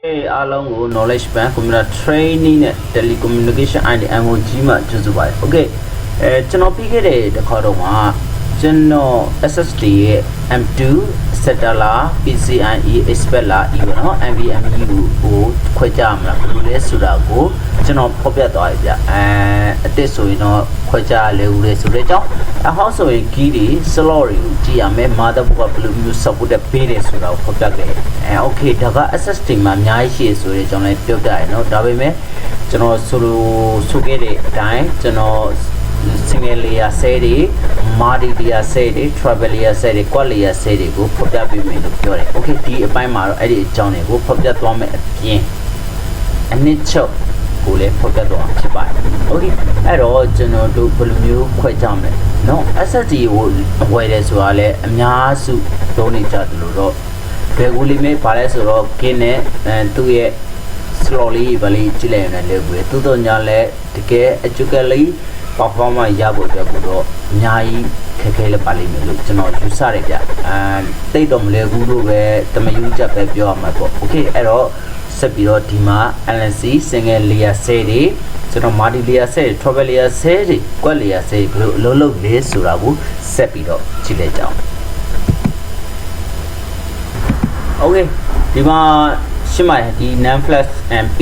along knowledge bank computer training telecommunication and MOG ma juzu ba okay ကျွန်တော်ပြီးခဲ့တဲ့တစ်ခါတော့မှာကျွန်တော် SSD ရဲ့ M2 Setala PCIe Expella E ပေါ့နော် NVMe ကိုခွဲခြားမှာဘယ်လိုလဲဆိုတာကိုကျွန်တော်ဖော်ပြသွားပြီဗျအတစ်ဆိုရင်တော့ခွဲခြားလဲဦးလေဆိုတဲ့အကြောင်းအဟောင်းဆိုရင် key တွေ slot တွေကိုကြည့်ရမယ် motherboard ကဘယ်လိုမျိုး support ပေးတယ်ဆိုတာကိုဖော်ပြခဲ့တယ်okay ဒါက SSD မှာအများကြီးရှိရဆိုတဲ့အကြောင်းလည်းပြောပြရနော်ဒါပေမဲ့ကျွန်တော်ဆိုခဲ့တဲ့အတိုင်းကျွန်တော်single layer cell တွေ multi layer cell တွေ triple layer cell တွေ quad layer cell တွေကိုဖော်ပြပေးမယ်လို့ပြောတယ် okay ဒီအပိုင်းမှာတော့အဲ့ဒီအကြောင်းတွေကိုဖော်ပြသွားမယ်အပြင်အနည်းချုပ်ကိုလည်းဖော်ပြသွားမှာဖြစ်ပါတယ် okay အဲ့တော့ကျွန်တော်တို့ဘယ်လိုမျိုးခွဲခြားမလဲเนาะ SSD ကိုဝယ်တယ်ဆိုတာလည်းအများစုသုံးနေကြတယ်လို့တော့ဘယ်ကိုလိမ့်မယ်ပါလဲဆိုတော့ gain နဲ့သူ့ရဲ့ slot လေးပဲလေးကြည့်လိုက်ရင်လည်းလေတူတော့ညာလဲတကယ် actually performance ရဖို့အတွက်ကတော့အများကြီးခက်ခဲလည်းပါလိမ့်မယ်လို့ကျွန်တော်ယူဆရတယ်ဗျတိတ်တော့မလဲဘူးလို့ပဲတမယူချက်ပဲပြောရမှာပေါ့ okay အဲ့တော့ဆက်ပြီးတော့ဒီမှာ LNC single layer cell တွေကျွန်တော် multi layer cell triple layer cell တွေ quad layer cell ဘယ်လိုအလုပ်လုပ်လဲဆိုတာကိုဆက်ပြီးတော့ကြည့်လိုက်ကြအောင် okay ဒီမှာရှင်းပါတယ်ဒီ NAND flash and P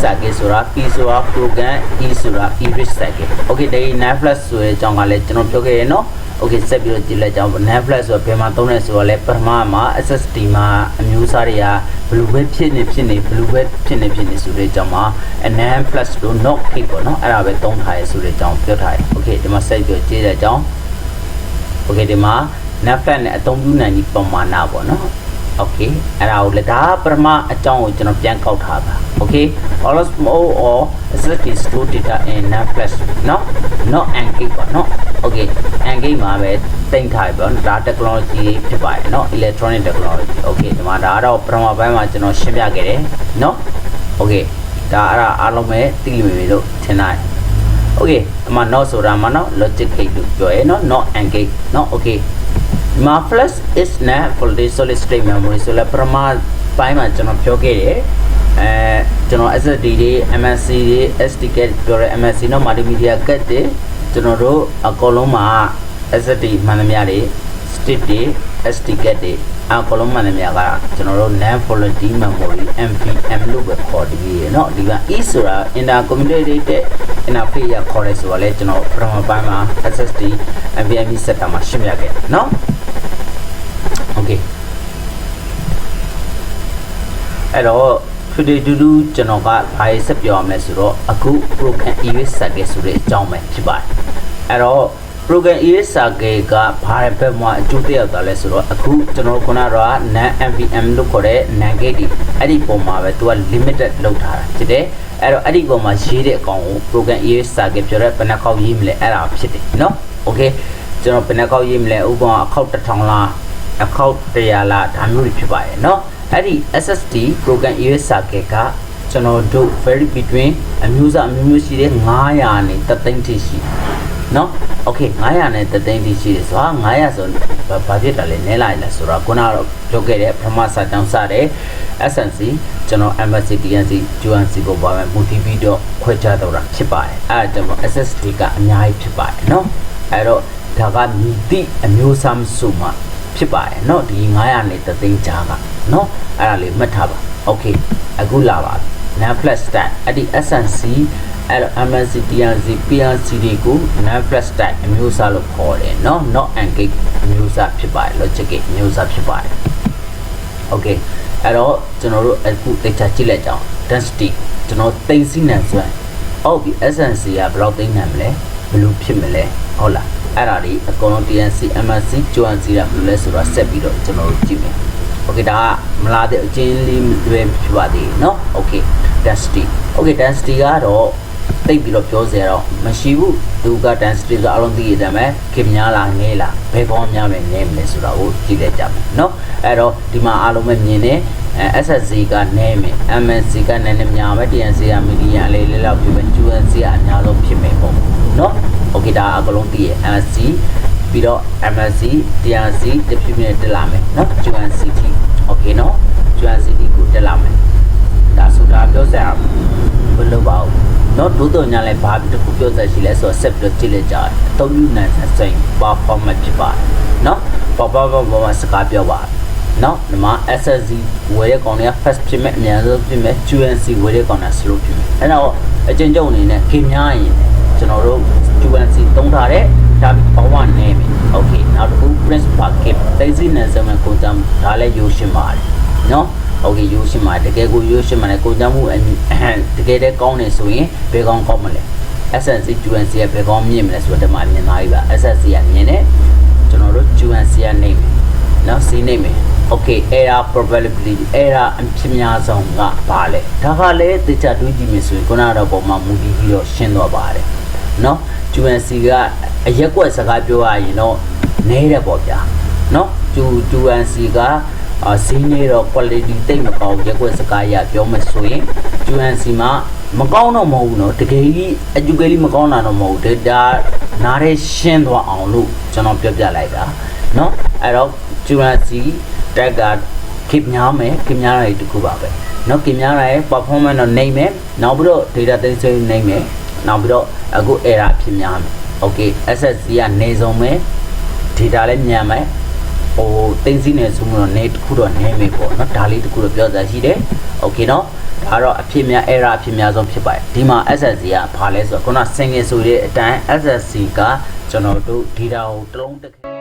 circuit ဆိုတာ P ဆိုတာ program E ဆိုတာ erase circuit okay ဒီ NAND flash ဆိုတဲ့အကြောင်းကလည်းကျွန်တော်ပြောခဲ့ရနော် okay ဆက်ပြီးတော့ကြည့်လိုက်ကြအောင် NAND flash ဆိုတာဘယ်မှာသုံးလဲဆိုတော့လဲပထမမှာ SSD မှာအမျိုးအစားတွေကဘယ်လိုပဲဖြစ်နေဘယ်လိုပဲဖြစ်နေဆိုတဲ့အကြောင်းမှာ NAND flash လို့ not cake ပေါ့နော်အဲ့ဒါပဲသုံးထားရဆိုတဲ့အကြောင်းပြောထားတယ် okay ဒီမှာဆက်ပြီးတော့ကြည့်တဲ့အကြောင်း okay ဒီမှာ NAND flash နဲ့အသုံးပြုနိုင်တဲ့ပမာဏပေါ့နော်okay အဲ့ဒါကိုလည်းဒါပထမအကြောင်းကိုကျွန်တော်ပြန်ကောက်ထားပါ okay always more or SSD store data in NAND flash နော် not engage ပါနော် okay engage မှာပဲတင်ထားပြီပေါ့ဒါ technology ဖြစ်ပါတယ်နော် electronic technology okay ဒီမှာဒါကတော့ပထမပိုင်းမှာကျွန်တော်ရှင်းပြခဲ့တယ်နော် okay ဒါအဲ့ဒါအားလုံးပဲသိလိမ့်မယ်လို့ထင်တယ် okay ဒီမှာ not ဆိုတာမှာနော် logic gate လို့ပြောရဲနော် not engage နော် okay my flash is not fully solid state memory ဆိုလည်းပထမပိုင်းမှာကျွန်တော်ပြောခဲ့တယ်ကျွန်တော် SSD တွေ MSC တွေ SD card ပြောရဲ MSC နော် multimedia card တွေကျွန်တော်တို့အကုန်လုံးမှာ SSD မှန်သမျှတွေ state တွေ SD card တွေအကုန်လုံးမှန်သမျှကကျွန်တော်တို့ non volatile memory NVMe လို့ပဲခေါ်တယ်เนาะဒီက E ဆိုတာ intercommunicated interface ရခေါ်ရဲဆိုတော့လေကျွန်တော်ပထမပိုင်းမှာ SSD NVMe setup မှာရှင်းပြခဲ့เนาะokay အဲ့တော့ဒီတူကျွန်တော်ကဘာဆက်ပြောရမလဲဆိုတော့အခု program erase circuit ဆိုတဲ့အကြောင်းပဲဖြစ်ပါတယ်အဲ့တော့ program erase circuit ကဘာဘက်မှာအကျိုးသက်ရောက်တာလဲဆိုတော့အခုကျွန်တော်ခုနက NAND NVMe လို့ခေါ်တဲ့ NAND gate ဒီအဲ့ဒီပုံမှာပဲသူက limited လောက်ထားတာဖြစ်တယ်အဲ့တော့အဲ့ဒီပုံမှာရေးတဲ့အကောင်ကို program erase circuit ပြောတဲ့ဘယ်နှခေါက်ရေးမလဲအဲ့ဒါဖြစ်တယ်เนาะ okay ကျွန်တော်ဘယ်နှခေါက်ရေးမလဲဥပမာအခေါက်1000လားအခေါက်100လားဒါမျိုးတွေဖြစ်ပါတယ်เนาะအဲ့ဒီ SSD program erase circuit ကကျွန်တော်တို့ vary between အမျိုးအစားအမျိုးမျိုးရှိတဲ့900နဲ့3သိန်းထိရှိเนาะ okay 900နဲ့3သိန်းထိရှိတယ်ဆိုတာ900ဆိုဘာဖြစ်တာလဲနည်းလိုက်လဲဆိုတော့ခုနကတော့ပြောခဲ့တဲ့ပထမစာကြောင်းစတဲ့ SNC ကျွန်တော် MSC DNC QNC ကိုပါမယ်မူတည်ပြီးတော့ခွဲခြားတော့တာဖြစ်ပါတယ်အဲ့ဒါကြောင့် SSD ကအများကြီးဖြစ်ပါတယ်เนาะအဲ့တော့ဒါကမြည်သည့်အမျိုးအစားစုမှာဖြစ်ပါတယ်เนาะဒီ900နဲ့3သိန်းကြားကเนาะအဲ့ဒါလေးမှတ်ထားပါ okay အခုလာပါ NAND flash stack အဲ့ဒီ SNC အဲ့တော့ MSC DNC PNC တွေကို NAND flash stack အမျိုးအစားလို့ခေါ်တယ်เนาะ not engage အမျိုးအစားဖြစ်ပါတယ် logic gate အမျိုးအစားဖြစ်ပါတယ် okay အဲ့တော့ကျွန်တော်တို့အခုလက်ချကြည့်လိုက်ကြအောင် density ကျွန်တော်သိသိနံဆိုရင်ဟုတ်ပြီ SNC ကဘယ်လောက်သိနိုင်မလဲဘယ်လိုဖြစ်မလဲဟုတ်လားအဲ့ဒါလေးအကုန်လုံး DNC MSC QNC ကဘယ်လိုလဲဆိုတော့ဆက်ပြီးတော့ကျွန်တော်တို့ကြည့်မယ် okay ဒါကမလားတဲ့အချင်းလေးတွေဖြစ်ပါသေးเนาะ okay density okay density ကတော့တိတ်ပြီးတော့ပြောစရာတော့မရှိဘူးသူက density ဆိုအလုံးသိရတဲ့မဲ့ခင်များလားငဲလားဘယ်ကောင်းများမယ်နည်းမလဲဆိုတာကိုကြည့်လိုက်ကြမယ်เนาะအဲ့တော့ဒီမှာအားလုံးပဲမြင်နေSSC ကနည်းမယ် MSC ကနည်းနည်းများမယ် DNC က medium အလေးလေးလောက်ဖြစ်မယ် QNC ကအများဆုံးဖြစ်မယ်ပေါ့เนาะ okay ဒါအကုန်လုံးသိရ MSC ပြီးတော့ MSC DNC တစ်ဖြည်းဖြည်းတက်လာမယ်เนาะ QNC okay เนาะ QNC ကိုတက်လာမယ် ဒါဆိုတာပြောစရာဘယ်လိုပါဘူးเนาะတို့တော့ညာလဲဘာတခုပြောစရာရှိလဲဆိုတော့ဆက်ပြီးကြည့်လိုက်ကြတယ်အသုံးပြုနိုင်တဲ့ performance ဖြစ်ပါတယ်เนาะဘာစကားပြောပါเนาะဒီမှာ SSD ဝယ်ရကောင်တွေက fast ဖြစ်မဲ့အများဆုံးဖြစ်မဲ့ QNC ဝယ်ရကောင်က slow ဖြစ်မဲ့အဲ့တော့အကျဉ်းချုပ်အနေနဲ့ခင်များရင်ကျွန်တော်တို့ QNC သုံးထားတဲ့ဒါဘဝနဲ့မယ် okay နောက်တစ်ခု print packet သိသိနဲ့စမဲ့ကိုကြမ်းဒါလည်းရိုးရှင်းပါတယ်เนาะokay ရိုးရှင်းပါတယ်တကယ်ကိုရိုးရှင်းပါတယ်ကိုကြမ်းမှုတကယ်တည်းကောင်းနေဆိုရင်ဘယ်ကောင်းကောင်းမလဲ SSD QNC ကဘယ်ကောင်းမြင့်မလဲဆိုတော့ဒီမှာမြင်သားပြီပါ SSD ကမြင်တယ်ကျွန်တော်တို့ QNC ကနေမယ်เนาะစီးနေမယ် okay error probability error အဖြစ်များဆုံးကဘာလဲဒါကလည်းတေချာတွေးကြည့်မယ်ဆိုရင်ခုနကတော့ပုံမှန်မူတည်ပြီးတော့ရှင်းသွားပါတယ်เนาะ QNC ကအရက်ကွက်စကားပြောရရင်တော့နဲတယ်ပေါ့ဗျာเนาะ QNC ကဈေးနေတော့ quality တိတ်မကောင်းရက်ကွက်စကားရပြောမယ်ဆိုရင် QNC မှာမကောင်းတော့မဟုတ်ဘူးเนาะတကယ်ကြီးအကျူကလေးမကောင်းတာတော့မဟုတ်ဘူးဒါနားရဲရှင်းသွားအောင်လို့ကျွန်တော်ပြောပြလိုက်တာเนาะအဲ့တော့ QNC တက်ကခေများမယ်ခေများရည်တခုပါပဲเนาะခေများရည် performance တော့နေမယ်နောက်ပြီးတော့ data သိမ်းစိမ့်နေမယ်နောက်ပြီးတော့အခု error ဖြစ်များမယ် okay SSD ကနေဆုံးမယ် data လည်းမြန်မယ်ဟိုသိမ်းစိနေဆိုမှတော့နေတခုတော့နေမယ်ပေါ့เนาะဒါလေးတခုတော့ပြောစရာရှိတယ် okay เนาะဒါတော့အဖြစ်များ error အဖြစ်များဆုံးဖြစ်ပါတယ်ဒီမှာ SSD ကဘာလဲဆိုတော့ခုန single ဆိုတဲ့အတိုင်း SSD ကကျွန်တော်တို့ data ကိုတစ်လုံးတစ်ခဲ